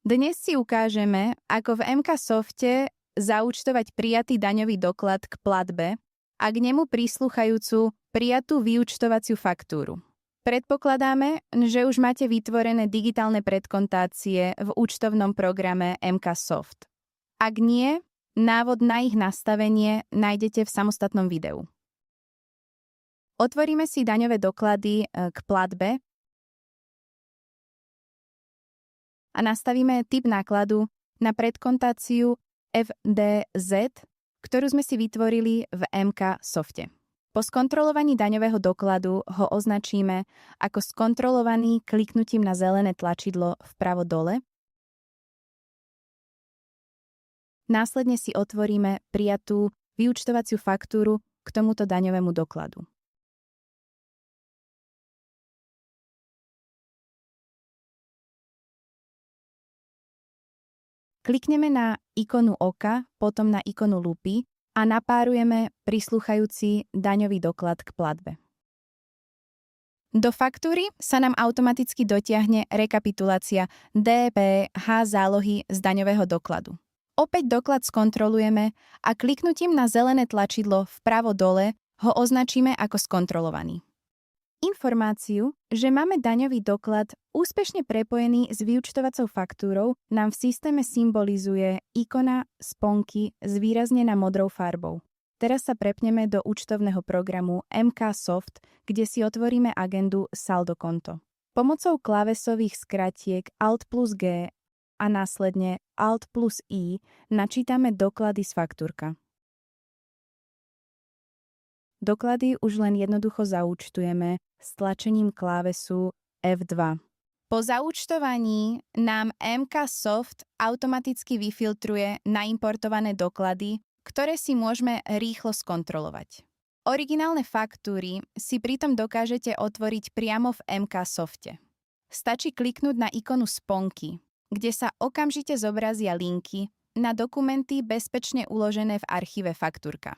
Dnes si ukážeme, ako v MK Softe zaúčtovať prijatý daňový doklad k platbe a k nemu prislúchajúcu prijatú vyúčtovaciu faktúru. Predpokladáme, že už máte vytvorené digitálne predkontácie v účtovnom programe MK Soft. Ak nie, návod na ich nastavenie nájdete v samostatnom videu. Otvoríme si daňové doklady k platbe a nastavíme typ nákladu na predkontáciu FDZ, ktorú sme si vytvorili v MK Softe. Po skontrolovaní daňového dokladu ho označíme ako skontrolovaný kliknutím na zelené tlačidlo vpravo dole. Následne si otvoríme prijatú vyúčtovaciu faktúru k tomuto daňovému dokladu. Klikneme na ikonu oka, potom na ikonu lupy a napárujeme prislúchajúci daňový doklad k platbe. Do faktúry sa nám automaticky dotiahne rekapitulácia DPH zálohy z daňového dokladu. Opäť doklad skontrolujeme a kliknutím na zelené tlačidlo vpravo dole ho označíme ako skontrolovaný. Informáciu, že máme daňový doklad úspešne prepojený s vyúčtovacou faktúrou, nám v systéme symbolizuje ikona sponky zvýraznená modrou farbou. Teraz sa prepneme do účtovného programu MK Soft, kde si otvoríme agendu Saldo konto. Pomocou klávesových skratiek Alt plus G a následne Alt plus I načítame doklady z faktúrka. Doklady už len jednoducho zaúčtujeme s tlačením klávesu F2. Po zaúčtovaní nám MK Soft automaticky vyfiltruje naimportované doklady, ktoré si môžeme rýchlo skontrolovať. Originálne faktúry si pritom dokážete otvoriť priamo v MK Softe. Stačí kliknúť na ikonu sponky, kde sa okamžite zobrazia linky na dokumenty bezpečne uložené v archíve faktúrka.